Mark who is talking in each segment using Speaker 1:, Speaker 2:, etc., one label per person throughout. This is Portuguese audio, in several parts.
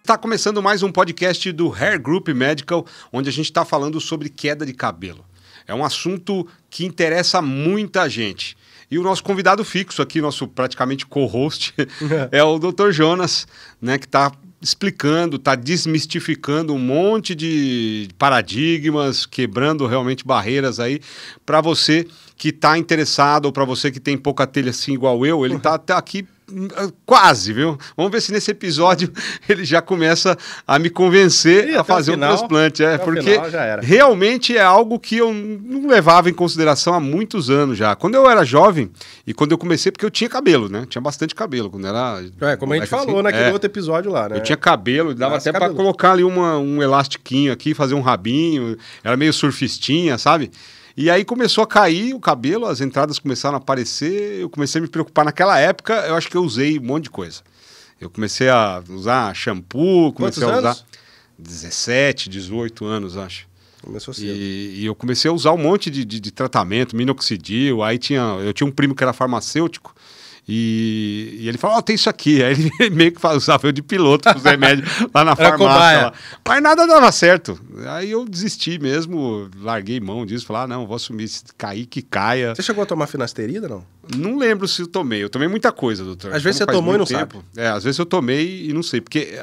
Speaker 1: Está começando mais um podcast do Hair Group Medical, onde a gente está falando sobre queda de cabelo. É um assunto que interessa muita gente. E o nosso convidado fixo aqui, nosso praticamente co-host, é o Dr. Jonas, né, que está explicando, está desmistificando um monte de paradigmas, quebrando realmente barreiras aí para você que está interessado ou para você que tem pouca telha assim igual eu. Ele está até aqui quase, viu? Vamos ver se nesse episódio ele já começa a me convencer a fazer um transplante. Porque realmente é algo que eu não levava em consideração há muitos anos já. Quando eu era jovem e quando eu comecei, porque eu tinha cabelo, né? Tinha bastante cabelo quando era...
Speaker 2: como a gente falou naquele outro episódio lá, né?
Speaker 1: Eu tinha cabelo, dava até para colocar ali um elastiquinho aqui, fazer um rabinho. Era meio surfistinha, sabe? E aí começou a cair o cabelo, as entradas começaram a aparecer, eu comecei a me preocupar. Naquela época, eu acho que eu usei um monte de coisa. Eu comecei a usar shampoo, comecei a usar 17, 18 anos, acho.
Speaker 2: Começou cedo.
Speaker 1: E eu comecei a usar um monte de tratamento, minoxidil. Aí eu tinha um primo que era farmacêutico. E ele falou, tem isso aqui. Aí ele meio que usava eu de piloto com os remédios lá na farmácia. Lá. Mas nada dava certo. Aí eu desisti mesmo, larguei mão disso. Falei, não, vou assumir, se cair, que caia.
Speaker 2: Você chegou a tomar finasterida, não?
Speaker 1: Não lembro se eu tomei. Eu tomei muita coisa, doutor.
Speaker 2: Às vezes você tomou e não sabe.
Speaker 1: Às vezes eu tomei e não sei. Porque...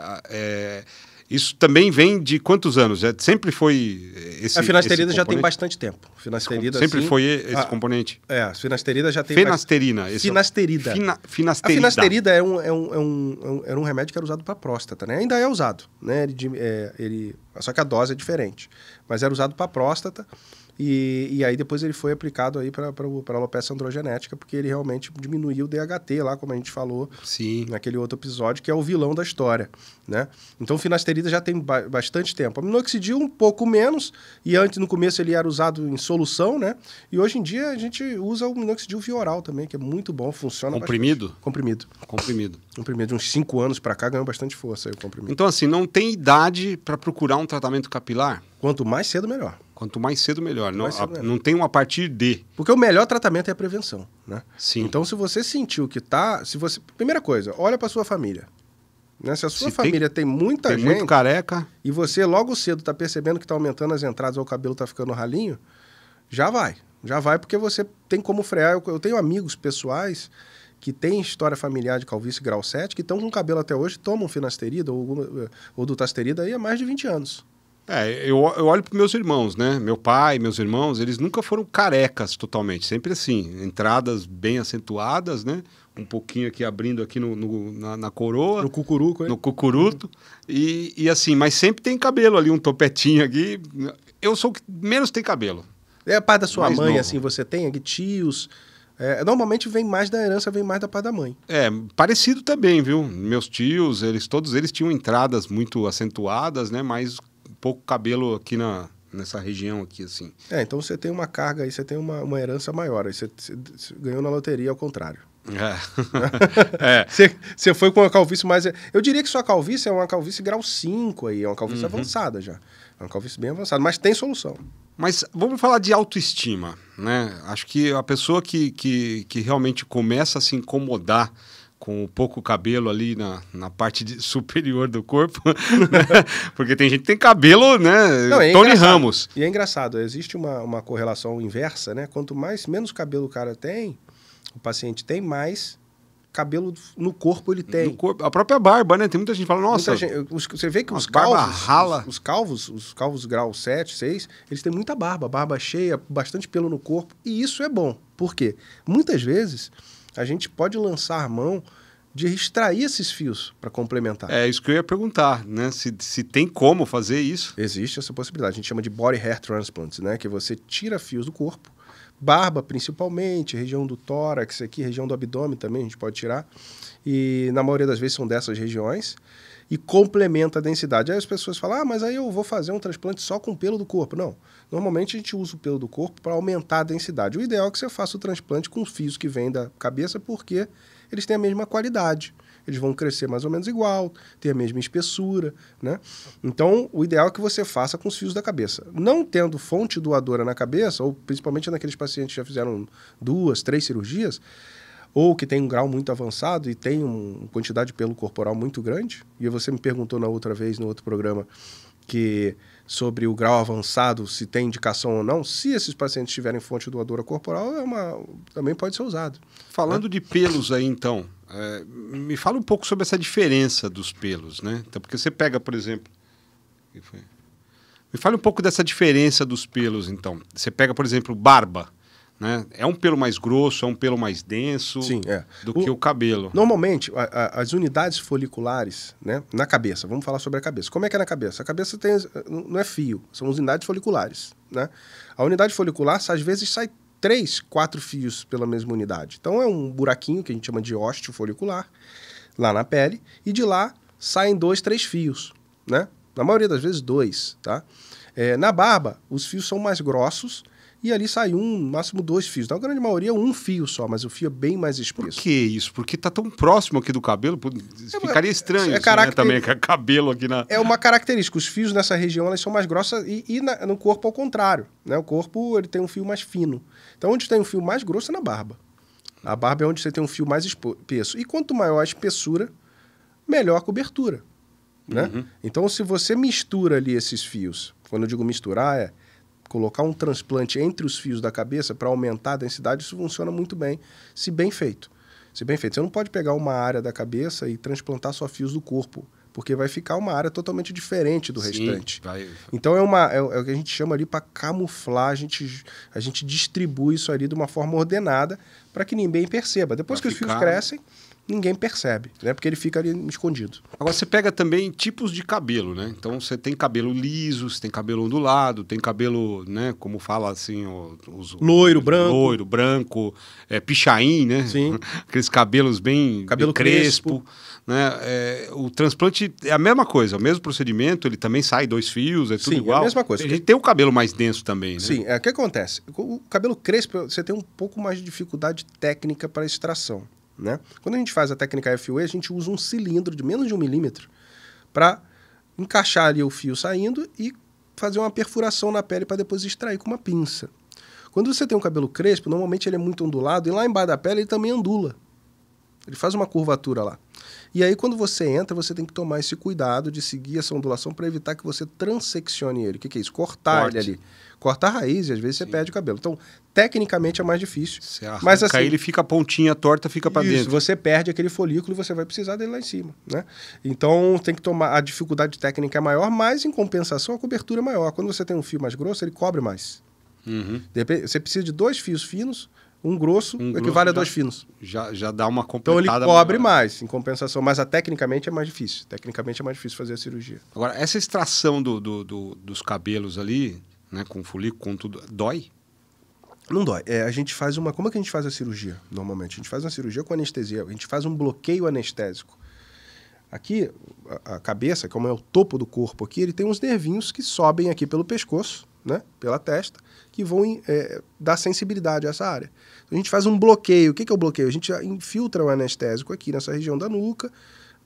Speaker 1: isso também vem de quantos anos? Sempre foi esse...
Speaker 2: A finasterida já tem bastante tempo. Finasterida,
Speaker 1: sempre foi esse componente?
Speaker 2: A finasterida já tem...
Speaker 1: Fenasterina.
Speaker 2: Finasterida.
Speaker 1: Finasterida.
Speaker 2: A finasterida era um remédio que era usado para próstata, né? Ainda é usado, né? Só que a dose é diferente. Mas era usado para próstata. E aí depois ele foi aplicado aí para alopecia androgenética, porque ele realmente diminuiu o DHT lá, como a gente falou.
Speaker 1: Sim.
Speaker 2: Naquele outro episódio, que é o vilão da história, né? Então o finasterida já tem bastante tempo. O minoxidil um pouco menos, e antes, no começo, ele era usado em solução, né? E hoje em dia a gente usa o minoxidil via oral também, que é muito bom, funciona
Speaker 1: comprimido?
Speaker 2: Bastante. Comprimido. Comprimido. De uns 5 anos para cá ganhou bastante força aí o comprimido.
Speaker 1: Então assim, não tem idade para procurar um tratamento capilar?
Speaker 2: Quanto mais cedo, melhor.
Speaker 1: Quanto mais cedo, melhor. Não tem a partir de...
Speaker 2: Porque o melhor tratamento é a prevenção, né?
Speaker 1: Sim.
Speaker 2: Então, se você sentiu que tá... Primeira coisa, olha para sua família. Né? Se a sua família tem muita gente...
Speaker 1: Tem muito careca...
Speaker 2: E você logo cedo está percebendo que está aumentando as entradas ou o cabelo está ficando ralinho, já vai. Já vai porque você tem como frear. Eu tenho amigos pessoais que têm história familiar de calvície grau 7, que estão com cabelo até hoje, tomam finasterida ou dutasterida aí há mais de 20 anos.
Speaker 1: Eu olho para meus irmãos, né? Meu pai, meus irmãos, eles nunca foram carecas totalmente. Sempre assim, entradas bem acentuadas, né? Um pouquinho aqui abrindo aqui na coroa.
Speaker 2: No cucuruco, hein?
Speaker 1: No cucuruto. E assim, mas sempre tem cabelo ali, um topetinho aqui. Eu sou o que menos tem cabelo.
Speaker 2: É a parte da sua mãe, assim, você tem aqui tios... normalmente vem mais da herança, vem mais da parte da mãe.
Speaker 1: Parecido também, viu? Meus tios, todos eles tinham entradas muito acentuadas, né? Mas pouco cabelo aqui nessa região aqui, assim.
Speaker 2: Então você tem uma carga aí, você tem uma herança maior. Aí você ganhou na loteria ao contrário. Você foi com uma calvície mais... Eu diria que sua calvície é uma calvície grau 5 aí, é uma calvície avançada já. É uma calvície bem avançada, mas tem solução.
Speaker 1: Mas vamos falar de autoestima, né? Acho que a pessoa que realmente começa a se incomodar com o pouco cabelo ali na parte superior do corpo, né? Porque tem gente que tem cabelo, né?
Speaker 2: Não,
Speaker 1: Tony Ramos.
Speaker 2: E é engraçado, existe uma correlação inversa, né? Quanto menos cabelo o cara tem, o paciente tem, mais cabelo no corpo ele tem.
Speaker 1: No corpo, a própria barba, né? Tem muita gente que fala, nossa...
Speaker 2: Você vê que os calvos grau 7, 6, eles têm muita barba cheia, bastante pelo no corpo, e isso é bom. Por quê? Muitas vezes a gente pode lançar a mão de extrair esses fios para complementar.
Speaker 1: É isso que eu ia perguntar, né? Se tem como fazer isso.
Speaker 2: Existe essa possibilidade. A gente chama de body hair transplants, né? Que você tira fios do corpo, barba principalmente, região do tórax aqui, região do abdômen também a gente pode tirar. E na maioria das vezes são dessas regiões. E complementa a densidade. Aí as pessoas falam, mas aí eu vou fazer um transplante só com pelo do corpo. Não. Normalmente a gente usa o pelo do corpo para aumentar a densidade. O ideal é que você faça o transplante com os fios que vêm da cabeça, porque eles têm a mesma qualidade. Eles vão crescer mais ou menos igual, ter a mesma espessura, né? Então, o ideal é que você faça com os fios da cabeça. Não tendo fonte doadora na cabeça, ou principalmente naqueles pacientes que já fizeram 2, 3 cirurgias, ou que tem um grau muito avançado e tem uma quantidade de pelo corporal muito grande. E você me perguntou na outra vez, no outro programa, sobre o grau avançado, se tem indicação ou não. Se esses pacientes tiverem fonte doadora corporal, também pode ser usado.
Speaker 1: Falando de pelos aí, então, me fala um pouco sobre essa diferença dos pelos, né? Então, porque você pega, por exemplo... Me fale um pouco dessa diferença dos pelos, então. Você pega, por exemplo, barba, né? É um pelo mais grosso, é um pelo mais denso.
Speaker 2: Sim,
Speaker 1: do que o cabelo.
Speaker 2: Normalmente, as unidades foliculares, né, na cabeça, vamos falar sobre a cabeça. Como é que é na cabeça? A cabeça não é fio, são as unidades foliculares, né? A unidade folicular, às vezes, sai 3, 4 fios pela mesma unidade. Então, é um buraquinho que a gente chama de ósteo folicular, lá na pele, e de lá saem 2, 3 fios, né? Na maioria das vezes, 2, tá? Na barba, os fios são mais grossos e ali sai no máximo 2 fios. Na grande maioria, 1 fio só, mas o fio é bem mais espesso.
Speaker 1: Por que isso? Porque tá tão próximo aqui do cabelo, ficaria estranho né? Também, que é cabelo aqui na...
Speaker 2: É uma característica, os fios nessa região elas são mais grossas e no corpo ao contrário, né? O corpo ele tem um fio mais fino. Então, onde tem um fio mais grosso é na barba. A barba é onde você tem um fio mais espesso. E quanto maior a espessura, melhor a cobertura. Né?
Speaker 1: Uhum.
Speaker 2: Então, se você mistura ali esses fios, quando eu digo misturar, colocar um transplante entre os fios da cabeça para aumentar a densidade, isso funciona muito bem, se bem feito. Você não pode pegar uma área da cabeça e transplantar só fios do corpo, porque vai ficar uma área totalmente diferente do restante. Então, é o que a gente chama ali para camuflar, a gente distribui isso ali de uma forma ordenada para que ninguém perceba. Depois que os fios crescem, ninguém percebe, né? Porque ele fica ali escondido.
Speaker 1: Agora, você pega também tipos de cabelo, né? Então, você tem cabelo liso, você tem cabelo ondulado, tem cabelo, né? Como fala assim...
Speaker 2: Loiro, branco.
Speaker 1: Loiro, branco, pichain, né?
Speaker 2: Sim.
Speaker 1: Aqueles cabelos bem...
Speaker 2: Cabelo crespo.
Speaker 1: Né? O transplante é a mesma coisa, o mesmo procedimento, ele também sai 2 fios, é tudo igual.
Speaker 2: É a mesma coisa.
Speaker 1: A gente tem o cabelo mais denso também, né?
Speaker 2: Sim, o que acontece? O cabelo crespo, você tem um pouco mais de dificuldade técnica para extração. Né? Quando a gente faz a técnica FUE, a gente usa um cilindro de menos de 1 milímetro para encaixar ali o fio saindo e fazer uma perfuração na pele para depois extrair com uma pinça. Quando você tem um cabelo crespo, normalmente ele é muito ondulado e lá embaixo da pele ele também ondula. Ele faz uma curvatura lá. E aí, quando você entra, você tem que tomar esse cuidado de seguir essa ondulação para evitar que você transeccione ele. O que é isso? Cortar ele ali. Corta a raiz e às vezes você perde o cabelo. Então, tecnicamente é mais difícil.
Speaker 1: Mas assim, aí ele fica a pontinha torta, fica para dentro.
Speaker 2: Você perde aquele folículo e você vai precisar dele lá em cima, né? Então, tem que tomar... A dificuldade técnica é maior, mas em compensação a cobertura é maior. Quando você tem um fio mais grosso, ele cobre mais.
Speaker 1: Uhum.
Speaker 2: Você precisa de 2 fios finos, um grosso equivale a 2 finos.
Speaker 1: Já dá uma completada.
Speaker 2: Então, ele cobre mais, em compensação. Mas tecnicamente é mais difícil. Tecnicamente é mais difícil fazer a cirurgia.
Speaker 1: Agora, essa extração dos cabelos ali, né, com folículo, com tudo, dói?
Speaker 2: Não dói. A gente faz uma... Como é que a gente faz a cirurgia, normalmente? A gente faz uma cirurgia com anestesia. A gente faz um bloqueio anestésico. Aqui, a cabeça, como é o topo do corpo aqui, ele tem uns nervinhos que sobem aqui pelo pescoço, né, pela testa, que vão dar sensibilidade a essa área. Então, a gente faz um bloqueio. O que é o bloqueio? A gente infiltra o anestésico aqui nessa região da nuca,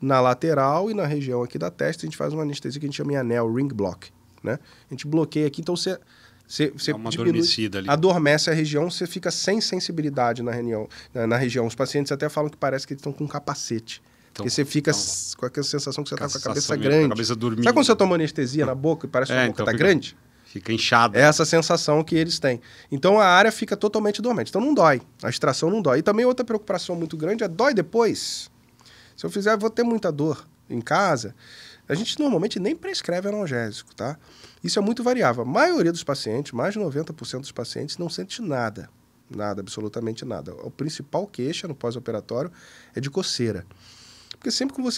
Speaker 2: na lateral e na região aqui da testa. A gente faz uma anestesia que a gente chama em anel, ring block. Né? A gente bloqueia aqui, então você diminui, adormece a região, você fica sem sensibilidade na região. Os pacientes até falam que parece que eles estão com um capacete. Então, porque você fica com aquela sensação que você está com a cabeça grande.
Speaker 1: Cabeça dormindo.
Speaker 2: Sabe quando você toma anestesia na boca e parece que a boca está grande?
Speaker 1: Fica inchado.
Speaker 2: É essa sensação que eles têm. Então a área fica totalmente dormente. Então não dói. A extração não dói. E também outra preocupação muito grande é dói depois. Se eu fizer, eu vou ter muita dor em casa. A gente normalmente nem prescreve analgésico, tá? Isso é muito variável. A maioria dos pacientes, mais de 90% dos pacientes, não sente nada. Nada, absolutamente nada. O principal queixa no pós-operatório é de coceira. Porque sempre que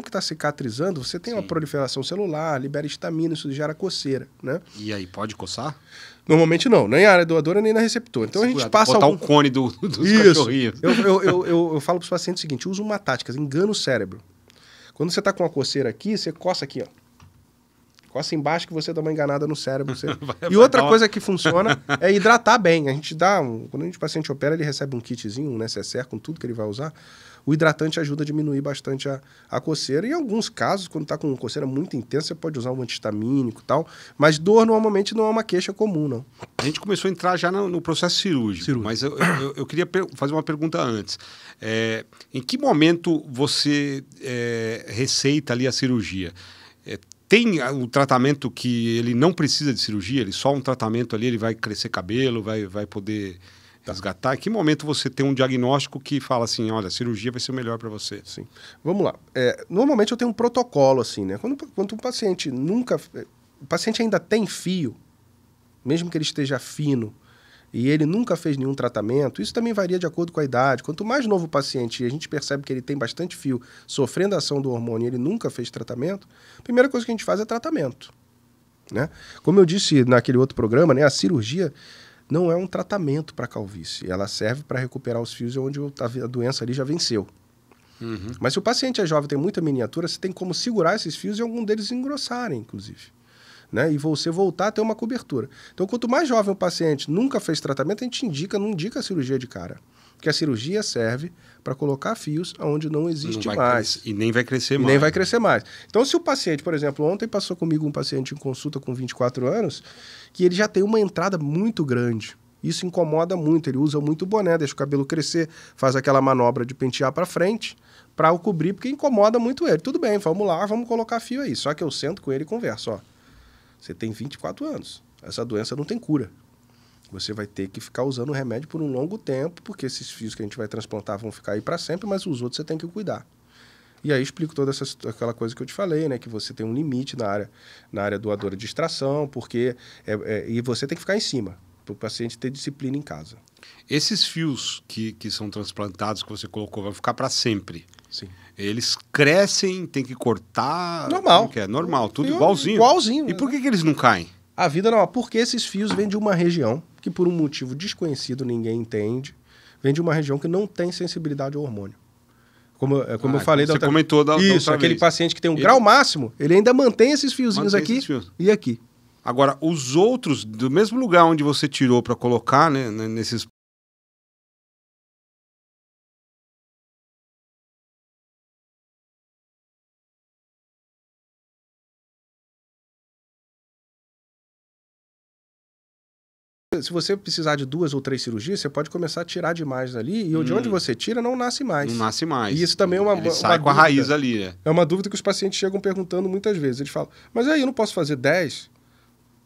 Speaker 2: está cicatrizando, você tem uma proliferação celular, libera histamina, isso gera coceira, né?
Speaker 1: E aí, pode coçar?
Speaker 2: Normalmente não, nem na área doadora, nem na receptora. Então a gente passa
Speaker 1: botar um cone dos cachorrinhos.
Speaker 2: Eu falo para os pacientes o seguinte, usa uma tática, engana o cérebro. Quando você está com uma coceira aqui, você coça aqui, ó. Coça embaixo que você dá uma enganada no cérebro. Você...
Speaker 1: Vai
Speaker 2: E outra
Speaker 1: dar
Speaker 2: coisa que funciona é hidratar bem. A gente dá, quando o paciente opera, ele recebe um kitzinho, um necessaire com tudo que ele vai usar. O hidratante ajuda a diminuir bastante a coceira. Em alguns casos, quando está com coceira muito intensa, você pode usar um antihistamínico e tal. Mas dor normalmente não é uma queixa comum, não.
Speaker 1: A gente começou a entrar já no processo cirúrgico. Mas eu queria fazer uma pergunta antes. Em que momento você receita ali a cirurgia? Tem um tratamento que ele não precisa de cirurgia? Ele só um tratamento ali, ele vai crescer cabelo, vai poder... resgatar. Em que momento você tem um diagnóstico que fala assim, olha, a cirurgia vai ser melhor para você?
Speaker 2: Sim. Vamos lá. Normalmente eu tenho um protocolo assim, né? Quando o paciente o paciente ainda tem fio, mesmo que ele esteja fino, e ele nunca fez nenhum tratamento, isso também varia de acordo com a idade. Quanto mais novo o paciente e a gente percebe que ele tem bastante fio sofrendo a ação do hormônio e ele nunca fez tratamento, a primeira coisa que a gente faz é tratamento, né? Como eu disse naquele outro programa, né, a cirurgia não é um tratamento para calvície. Ela serve para recuperar os fios onde a doença ali já venceu.
Speaker 1: Uhum.
Speaker 2: Mas se o paciente é jovem, tem muita miniatura, você tem como segurar esses fios e algum deles engrossarem, inclusive. Né? E você voltar a ter uma cobertura. Então, quanto mais jovem o paciente nunca fez tratamento, a gente não indica a cirurgia de cara. Porque a cirurgia serve para colocar fios onde não existe mais.
Speaker 1: E nem vai crescer mais.
Speaker 2: Nem vai crescer mais. Então, se o paciente, por exemplo, ontem passou comigo um paciente em consulta com 24 anos, que ele já tem uma entrada muito grande. Isso incomoda muito. Ele usa muito boné, deixa o cabelo crescer, faz aquela manobra de pentear para frente para o cobrir, porque incomoda muito ele. Tudo bem, vamos lá, vamos colocar fio aí. Só que eu sento com ele e converso. Ó, você tem 24 anos. Essa doença não tem cura. Você vai ter que ficar usando o remédio por um longo tempo, porque esses fios que a gente vai transplantar vão ficar aí para sempre, mas os outros você tem que cuidar. E aí explico toda aquela coisa que eu te falei, né? Que você tem um limite na área doadora de extração, porque e você tem que ficar em cima, para o paciente ter disciplina em casa.
Speaker 1: Esses fios que são transplantados, que você colocou, vão ficar para sempre?
Speaker 2: Sim.
Speaker 1: Eles crescem, tem que cortar...
Speaker 2: Normal.
Speaker 1: É normal, tudo igualzinho.
Speaker 2: Igualzinho.
Speaker 1: E por que eles não caem?
Speaker 2: A vida não, porque esses fios vêm de uma região que por um motivo desconhecido ninguém entende, vem de uma região que não tem sensibilidade ao hormônio. Como eu falei da outra vez. Você
Speaker 1: comentou da outra
Speaker 2: Isso, aquele paciente que tem um grau máximo, ele ainda mantém esses fiozinhos aqui e aqui.
Speaker 1: Agora, os outros, do mesmo lugar onde você tirou para colocar, né, nesses...
Speaker 2: Se você precisar de 2 ou 3 cirurgias, você pode começar a tirar demais ali, e de onde você tira não nasce mais.
Speaker 1: Não nasce mais.
Speaker 2: E isso também é uma
Speaker 1: Ele sai com a raiz ali, né?
Speaker 2: É uma dúvida que os pacientes chegam perguntando muitas vezes. Eles falam, mas aí eu não posso fazer 10?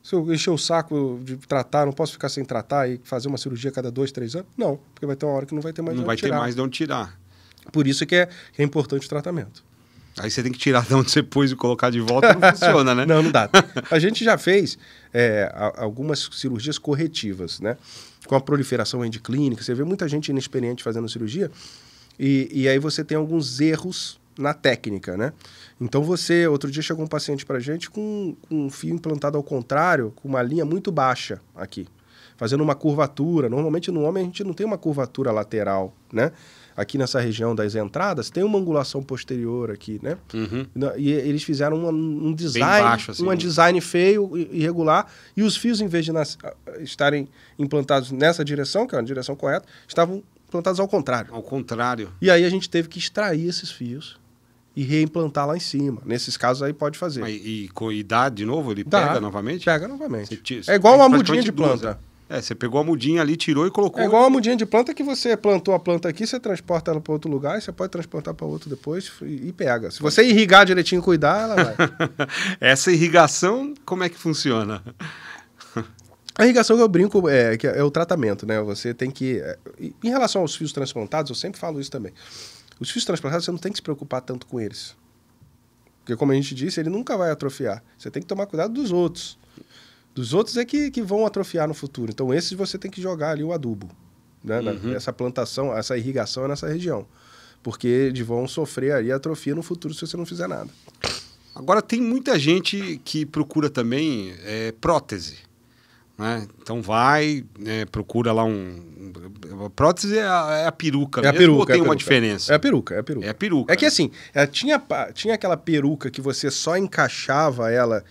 Speaker 2: Se eu encher o saco de tratar, não posso ficar sem tratar e fazer uma cirurgia a cada 2, 3 anos? Não, porque vai ter uma hora que não vai ter mais de onde tirar.
Speaker 1: Não vai ter mais de onde tirar.
Speaker 2: Por isso que é importante o tratamento.
Speaker 1: Aí você tem que tirar de onde você pôs e colocar de volta, não funciona, né?
Speaker 2: Não dá. A gente já fez algumas cirurgias corretivas, né? Com a proliferação endoclínica, você vê muita gente inexperiente fazendo cirurgia e aí você tem alguns erros na técnica, né? Então outro dia chegou um paciente pra gente com um fio implantado ao contrário, com uma linha muito baixa aqui, fazendo uma curvatura. Normalmente no homem a gente não tem uma curvatura lateral, né? Aqui nessa região das entradas, tem uma angulação posterior aqui, né?
Speaker 1: Uhum.
Speaker 2: E eles fizeram um design,
Speaker 1: baixo, assim,
Speaker 2: design feio, irregular, e os fios, em vez de estarem implantados nessa direção, que é a direção correta, estavam implantados ao contrário.
Speaker 1: Ao contrário.
Speaker 2: E aí a gente teve que extrair esses fios e reimplantar lá em cima. Nesses casos aí pode fazer.
Speaker 1: E dá de novo? Ele pega novamente?
Speaker 2: Pega novamente.
Speaker 1: Você
Speaker 2: é igual uma mudinha de planta.
Speaker 1: Você pegou a mudinha ali, tirou e colocou.
Speaker 2: É igual uma mudinha de planta que você plantou a planta aqui, você transporta ela para outro lugar e você pode transportar para outro depois e pega. Se você irrigar direitinho e cuidar, ela vai.
Speaker 1: Essa irrigação, como é que funciona?
Speaker 2: A irrigação que eu brinco é o tratamento, né? Você tem que... Em relação aos fios transplantados, eu sempre falo isso também. Os fios transplantados, você não tem que se preocupar tanto com eles. Porque, como a gente disse, ele nunca vai atrofiar. Você tem que tomar cuidado dos outros. Dos outros é que vão atrofiar no futuro. Então, esses você tem que jogar ali o adubo. Né?
Speaker 1: Uhum.
Speaker 2: Essa plantação, essa irrigação é nessa região. Porque eles vão sofrer ali atrofia no futuro se você não fizer nada.
Speaker 1: Agora, tem muita gente que procura também prótese. Né? Então, procura lá a prótese é a peruca mesmo,
Speaker 2: peruca,
Speaker 1: ou tem uma diferença?
Speaker 2: É a peruca.
Speaker 1: É a peruca.
Speaker 2: É que assim, tinha aquela peruca que você só encaixava ela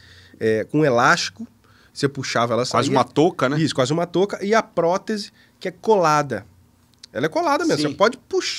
Speaker 2: com elástico, você puxava, ela saía.
Speaker 1: Quase uma touca, né?
Speaker 2: Isso, quase uma touca. E a prótese, que é colada. Ela é colada mesmo.
Speaker 1: Sim.
Speaker 2: Você pode